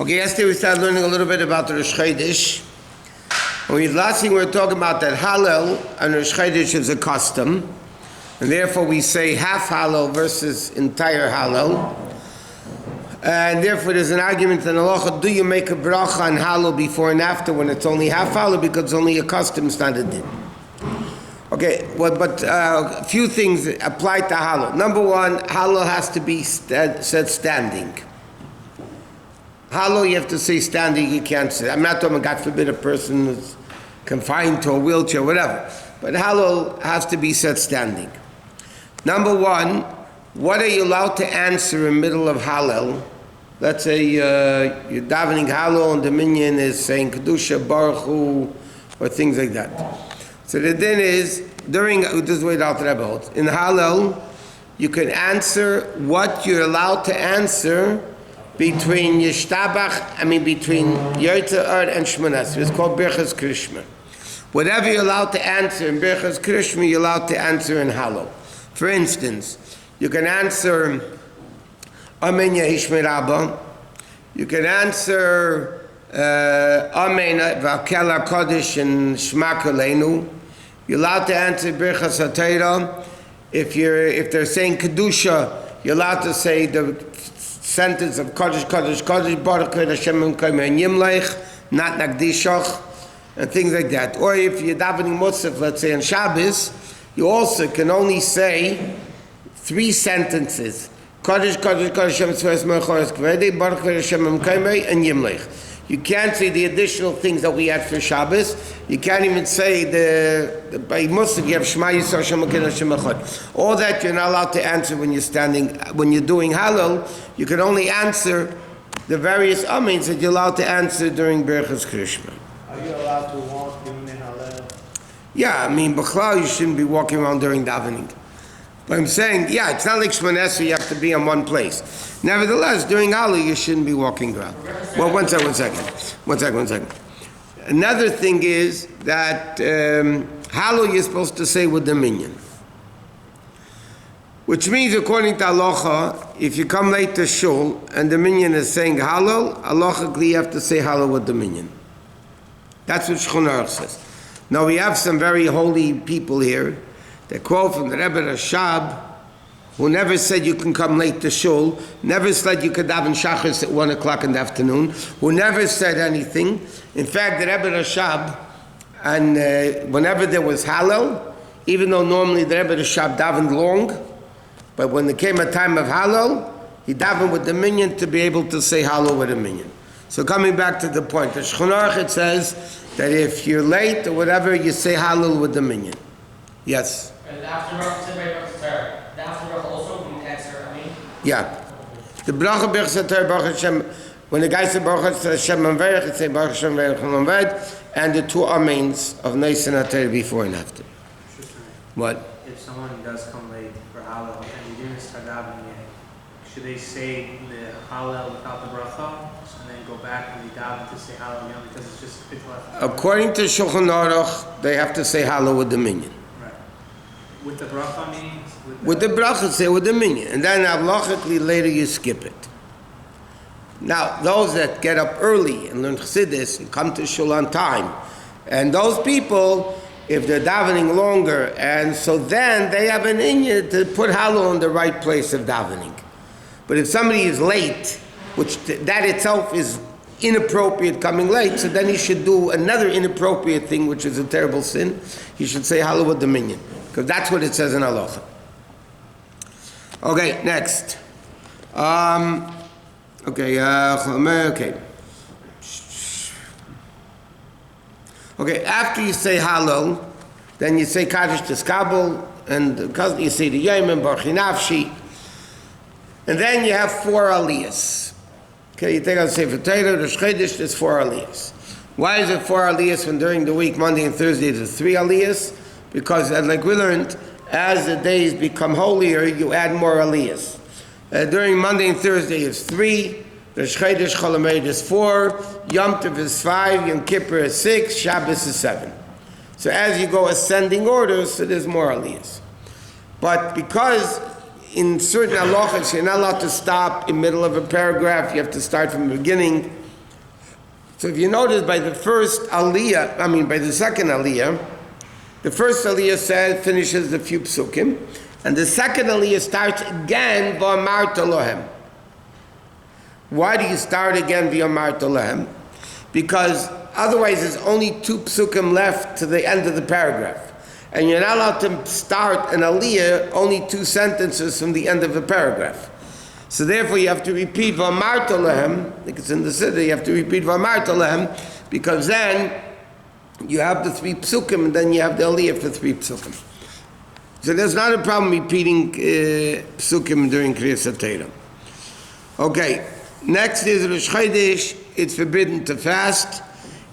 Okay, yesterday we started learning a little bit about the Rosh Chodesh. And last thing we were talking about that Hallel and Rosh Chodesh is a custom. And therefore we say half Hallel versus entire Hallel. And therefore there's an argument in Halacha, do you make a bracha on Hallel before and after when it's only half Hallel because it's only a custom, it's not a din. Okay, but a few things apply to Hallel. Number one, Hallel has to be said standing. Hallel, you have to say standing, you can't say. I'm not talking, God forbid, a person is confined to a wheelchair, whatever. But Hallel has to be said standing. Number one, what are you allowed to answer in the middle of Hallel? Let's say you're davening Hallel and the minyan is saying Kedusha, Baruch Hu, or things like that. So the din is, this is the way the Alter Rebbe holds. In Hallel, you can answer what you're allowed to answer between between Yotze Or and Shmonas. It's called Birchas Krishma. Whatever you're allowed to answer in Birchas Krishma, you're allowed to answer in Hallel. For instance, you can answer Amen Yehishmer Rabba. You can answer Amen V'Akel HaKodesh and Shema Koleinu. You're allowed to answer Birchas HaTorah. If they're saying Kedusha, you're allowed to say the sentence of Kodesh, Kodesh, Kodesh, Baruch Hashem and Yimlech, not Nagdishach, and things like that. Or if you're davening Musaf, let's say on Shabbos, you also can only say 3 sentences. Kodesh, Kodesh, Kodesh, Hashem Tzvayis Mechoros Kvedi, Baruch Hashem and Yimlech. You can't say the additional things that we had for Shabbos. You can't even say by Musaf you have Shema Yisrael Hashem Hashem Echad. All that you're not allowed to answer when you're standing. When you're doing Hallel, you can only answer the various amens that you're allowed to answer during Birchas Krishma. Are you allowed to walk in Hallel? Yeah, I mean, B'chlal, you shouldn't be walking around during davening. But I'm saying, yeah, it's not like Shmoneh Esrei, you have to be in one place. Nevertheless, during Hallel, you shouldn't be walking around. Well, one second. Another thing is that Hallel you're supposed to say with the minyan. Which means, according to Halacha, if you come late to shul and the minyan is saying Hallel, halachically you have to say Hallel with the minyan. That's what Shulchan Aruch says. Now we have some very holy people here. They quote from the Rebbe Rashab, who never said you can come late to shul, never said you could daven shachris at 1 o'clock in the afternoon, who never said anything. In fact, the Rebbe Rashab, and whenever there was Hallel, even though normally the Rebbe Rashab davened long, but when there came a time of Hallel, he davened with the minyan to be able to say Hallel with a minyan. So coming back to the point, the Shulchan Aruch, it says that if you're late or whatever, you say Hallel with the minyan. Yes? And after also can answer, Yeah. The bracha Birchas HaTorah, Baruch Hashem, when the guy said Baruch Hashem Amverech, it says Baruch Hashem Amverech, and the 2 amens of Neisan HaTorah before and after. What? If someone does come late for Hallel and you didn't start davening yet, should they say the Hallel without the bracha, and then go back and they daven to say Hallel again because it's just a bit left? According to Shulchan Aruch, they have to say Hallel with the minyan. With the bracha means? With the bracha, say with the minyan. And then halachically later you skip it. Now, those that get up early and learn Chassidus and come to shul on time, and those people, if they're davening longer, and so then they have an inyan to put Hallel in the right place of davening. But if somebody is late, which that itself is inappropriate coming late, so then he should do another inappropriate thing, which is a terrible sin. He should say Hallel with the minyan. Because that's what it says in Halacha. Okay, next. Okay, after you say Hallel, then you say Kaddish Teskabel, and you say the Yemen, Baruch Nafshi, and then you have 4 aliyahs. Okay, you take out Sefer Torah, Rosh Chodesh, there's 4 aliyahs. Why is it 4 aliyahs when during the week, Monday and Thursday, there's 3 aliyahs? Because, like we learned, as the days become holier, you add more aliyahs. During Monday and Thursday, it's 3. Rosh Chodesh Chol Hamoed is 4. Yom Tov is 5. Yom Kippur is 6. Shabbos is 7. So as you go ascending orders, so there's more aliyahs. But because in certain halachos, you're not allowed to stop in the middle of a paragraph. You have to start from the beginning. So if you notice by the first aliyah, by the second aliyah, the first aliyah finishes the few psukim, and the second aliyah starts again, v'amarta lohem. Why do you start again, v'amarta lohem? Because otherwise there's only 2 psukim left to the end of the paragraph. And you're not allowed to start an aliyah only 2 sentences from the end of the paragraph. So therefore you have to repeat v'amarta lohem, I think it's in the Siddur, you have to repeat v'amarta lohem, because then you have the 3 psukim, and then you have the aliyah for 3 psukim. So there's not a problem repeating psukim during Kriyas HaTorah. Okay, next is Rosh Chodesh. It's forbidden to fast.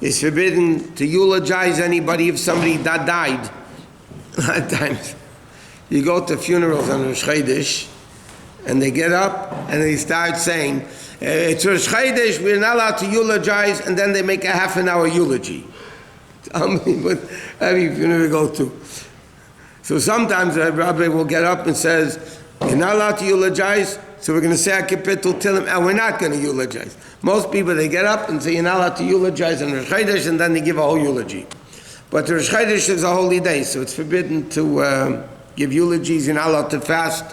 It's forbidden to eulogize anybody if somebody that died. A lot of times you go to funerals on Rosh Chodesh, and they get up and they start saying, it's Rosh Chodesh, we're not allowed to eulogize, and then they make a half an hour eulogy. Tell me what every funeral you go to. So sometimes a rabbi will get up and says, you're not allowed to eulogize, so we're going to say a kapitel tilim, and we're not going to eulogize. Most people, they get up and say, you're not allowed to eulogize on Rosh Chodesh, and then they give a whole eulogy. But Rosh Chodesh is a holy day, so it's forbidden to give eulogies. You're not allowed to fast.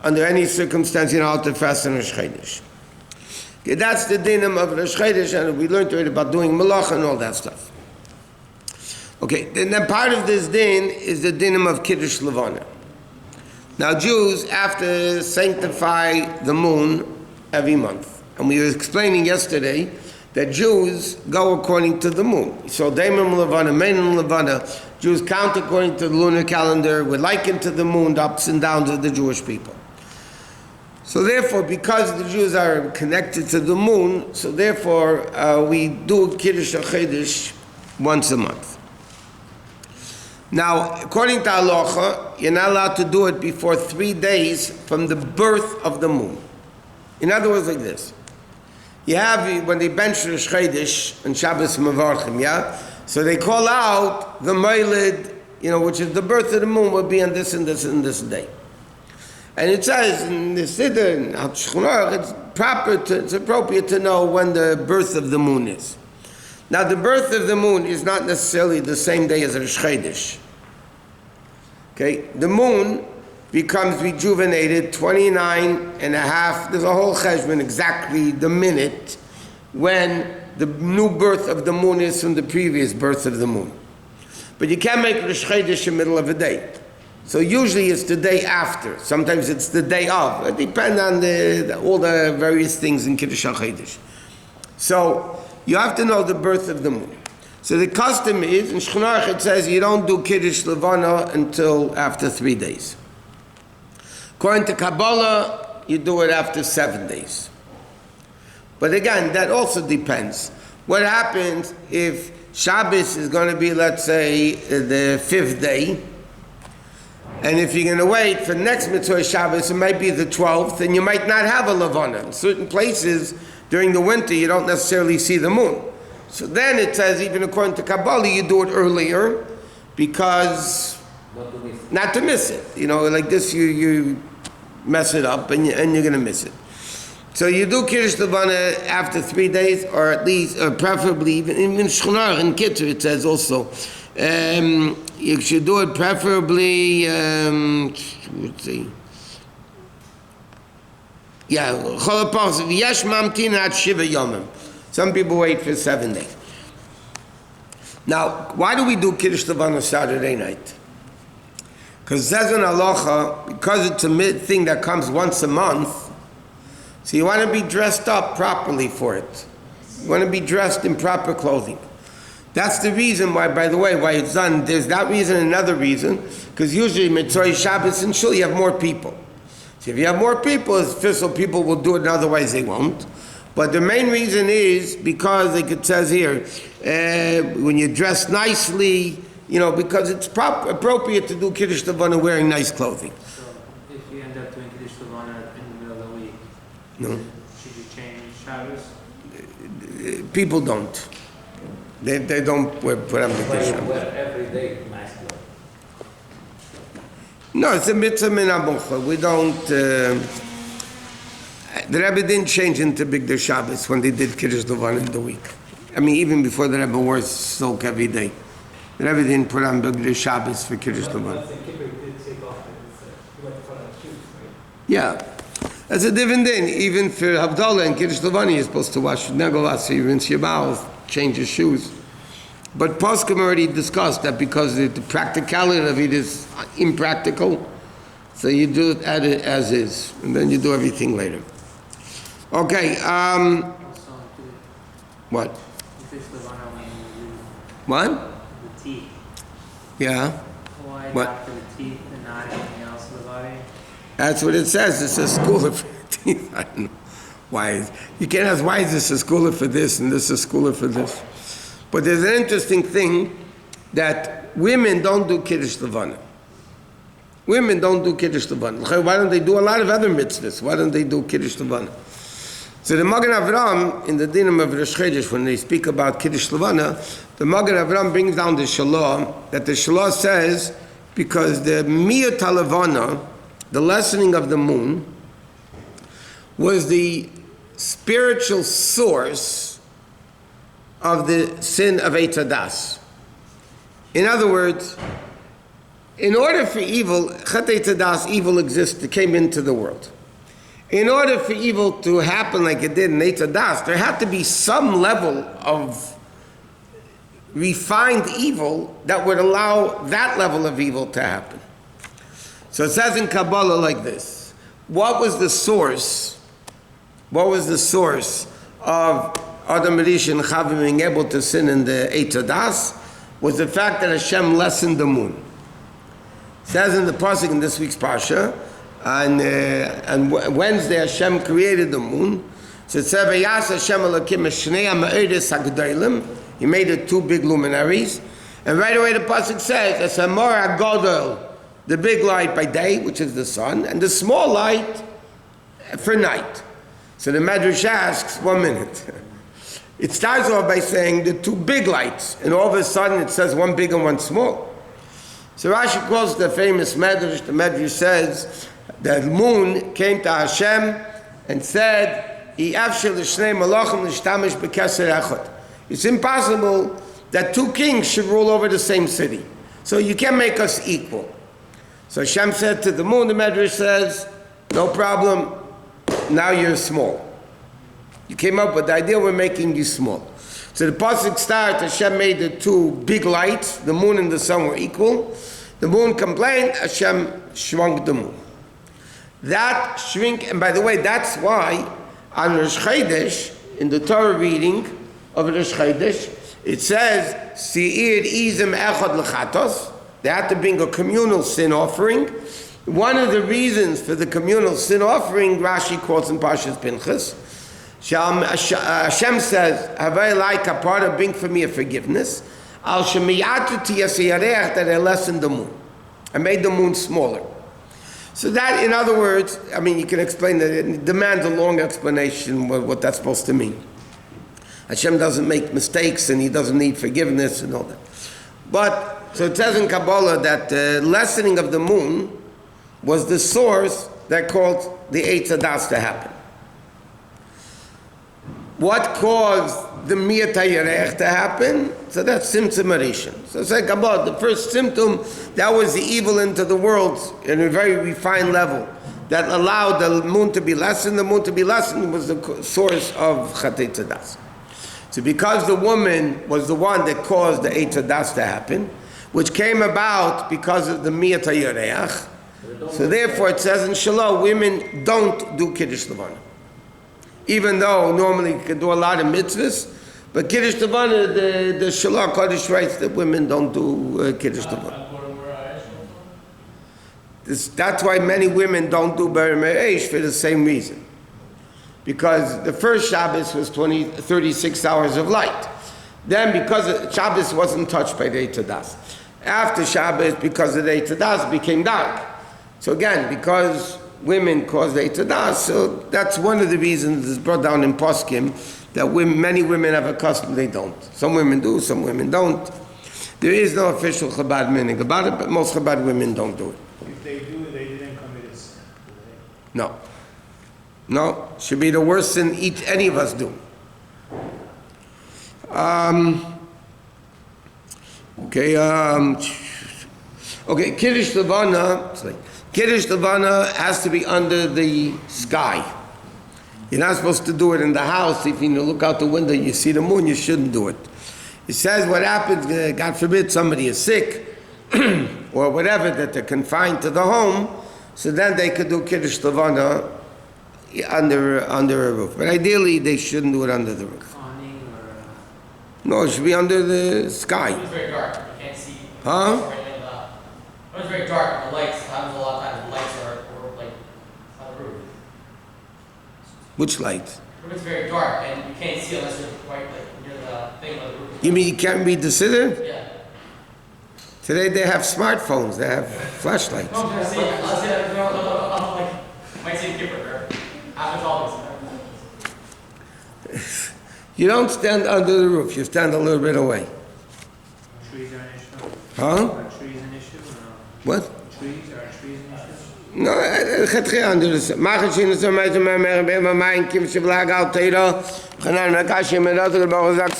Under any circumstance, you're not allowed to fast on Rosh Chodesh. Okay, that's the dinim of Rosh Chodesh, and we learned already about doing malacha and all that stuff. Okay, then part of this din is the dinim of Kiddush Levana. Now Jews have to sanctify the moon every month. And we were explaining yesterday that Jews go according to the moon. So Daimim Levana, Mainim Levana, Jews count according to the lunar calendar. We're likened to the moon, the ups and downs of the Jewish people. So therefore, because the Jews are connected to the moon, so therefore we do Kiddush HaChodesh once a month. Now, according to Halacha, you're not allowed to do it before 3 days from the birth of the moon. In other words, like this. You have, when they bench Rosh Chodesh and Shabbos Mevarchim, yeah? So they call out the Moilid, which is the birth of the moon, will be on this and this and this day. And it says in the Siddur, in Shulchan Aruch, it's appropriate to know when the birth of the moon is. Now, the birth of the moon is not necessarily the same day as Rosh Chodesh. Okay? The moon becomes rejuvenated 29 and a half. There's a whole cheshbon, exactly the minute when the new birth of the moon is from the previous birth of the moon. But you can't make Rosh Chodesh in the middle of a day. So usually it's the day after. Sometimes it's the day of. It depends on all the various things in Kiddush HaChodesh. So you have to know the birth of the moon. So the custom is, in Shulchan Aruch it says you don't do Kiddush Levana until after 3 days. According to Kabbalah, you do it after 7 days. But again, that also depends. What happens if Shabbos is going to be, let's say, the 5th day, and if you're going to wait for the next Mitzvah Shabbos, it might be the 12th, and you might not have a Levana. In certain places, during the winter, you don't necessarily see the moon. So then it says, even according to Kabbalah, you do it earlier, because not to miss it. Like this, you mess it up, and you're going to miss it. So you do Kiddush Levana after 3 days, or at least, or preferably, even in Shulchan Aruch and Kitzur, it says also, you should do it preferably, let's see. Yeah, some people wait for 7 days. Now, why do we do Kiddush Levana Saturday night? Because it says in Halacha, because it's a thing that comes once a month, so you want to be dressed up properly for it. You want to be dressed in proper clothing. That's the reason why, by the way, why it's done. There's that reason and another reason, because usually Mitzvah Shabbos and Shul, you have more people. So if you have more people, official people will do it, and otherwise they won't. But the main reason is because, like it says here, when you dress nicely, because it's appropriate to do Kiddush Levana wearing nice clothing. So if you end up doing Kiddush Levana in the middle of the week, should you change Shabbos? People don't. They don't put on the Kiddush. Wear every day nice clothes. No, it's a mitzvah min habucha. We don't. The Rebbe didn't change into Bigdei Shabbos when they did Kiddush Levana in the week. I mean, even before the Rebbe wore silk every day. The Rebbe didn't put on B'gdei Shabbos for Kiddush Levana. Yeah. That's a different thing. Even for Havdalah and Kiddush Levana, you're supposed to wash your negelas, so you rinse your mouth, change your shoes. But Poskim already discussed that because the practicality of it is impractical, so you do it as is, and then you do everything later. Okay, what? What? The teeth. Yeah. Why What? after the teeth and not anything else in the body? That's what it says. It's a schooler for teeth. I don't know why. You can't ask why is this a schooler for this and this a schooler for this. But there's an interesting thing that women don't do Kiddush Levana. Women don't do Kiddush Levana. Why don't they do a lot of other mitzvahs? Why don't they do Kiddush Levana? So the Magen Avram, in the Dinim of Rosh Chodesh, when they speak about Kiddush Levana, the Magen Avram brings down the Shalah, that the Shalah says, because the Miyat HaLevana, the lessening of the moon, was the spiritual source of the sin of Eitz Hadas. In other words, in order for evil, Chet Eitz Hadas, evil existed, came into the world. In order for evil to happen like it did in Eitz Hadas, there had to be some level of refined evil that would allow that level of evil to happen. So it says in Kabbalah like this: what was the source? What was the source of Adam Rishon and Chava being able to sin in the Eitz Hadas? Was the fact that Hashem lessened the moon. It says in the pasuk in this week's parsha, and Wednesday Hashem created the moon. So it says, "Vayas Hashem Elokim eshnei ha'ma'oros hagdolim." He made it two big luminaries, and right away the pasuk says, "Es hamor hagadol," the big light by day, which is the sun, and the small light for night. So the Medrash asks, 1 minute. It starts off by saying the two big lights, and all of a sudden it says one big and one small. So Rashi quotes the famous Medrash. The Medrash says the moon came to Hashem and said, it's impossible that two kings should rule over the same city. So you can't make us equal. So Hashem said to the moon, the Medrash says, no problem, now you're small. You came up with the idea, we're making you small. So the pasuk starts, Hashem made the two big lights, the moon and the sun were equal. The moon complained, Hashem shrunk the moon. That shrink, and by the way, that's why on Rosh Chodesh, in the Torah reading of Rosh Chodesh, it says, Si'ir izim echad l'chatos. They had to bring a communal sin offering. One of the reasons for the communal sin offering, Rashi quotes in Parshas Pinchas, Hashem says, Havai lai kapara, bring for me a forgiveness. Al shemiyatu tiyasiyarech, that I lessened the moon. I made the moon smaller. So that, in other words, I mean, you can explain that, it demands a long explanation what that's supposed to mean. Hashem doesn't make mistakes and he doesn't need forgiveness and all that. But, so it says in Kabbalah that the lessening of the moon was the source that caused the Eitz Hadas to happen. What caused the Miyat HaYerech to happen? So that's symptom Rishon. So it's like Kabbalah, the first symptom, that was the evil into the world in a very refined level that allowed the moon to be lessened. The moon to be lessened was the source of Chet Eitz Hadas. So because the woman was the one that caused the Eitz Hadas to happen, which came about because of the Miyat HaYerech, so therefore it says in Shalom, women don't do Kiddush Levana. Even though normally you can do a lot of mitzvahs, but Kiddush Levana, the Shalom Kodesh writes that women don't do Kiddush Levana. That's why many women don't do Ber Me'esh for the same reason. Because the first Shabbos was 36 hours of light. Then because Shabbos wasn't touched by the Eitz Hadas. After Shabbos, because of the Eitz Hadas, it became dark. So again, because women cause the Eitz Hadas, so that's one of the reasons it's brought down in Poskim that many women have a custom they don't. Some women do, some women don't. There is no official Chabad meaning about it, but most Chabad women don't do it. If they do, they didn't commit a sin. No. No, should be the worst sin any of us do. Okay, Kiddush Levana, Kiddush Levana has to be under the sky. You're not supposed to do it in the house. If you look out the window, you see the moon, you shouldn't do it. It says what happens, God forbid somebody is sick, or whatever, that they're confined to the home, so then they could do Kiddush Levana under a roof. But ideally, they shouldn't do it under the roof. No, it should be under the sky. It's very dark. You can't see. Huh? When it's very dark, the lights, a lot of times the lights are like on the roof. Which light? When it's very dark and you can't see unless you're right near the thing on the roof. You mean you can't read the siddur? Yeah. Today they have smartphones, they have flashlights. No, I'm see. Might see a kipper. After all this. You don't stand under the roof, you stand a little bit away. Trees are an issue. Huh? Are trees an issue or no? What? Trees an issue? No, het gaat geen andere. Mag het zien dat ze mij te mij mee bij mijn kind, ze blagen altijd al. Gaan naar elkaar, je met dat, ik heb al gezegd,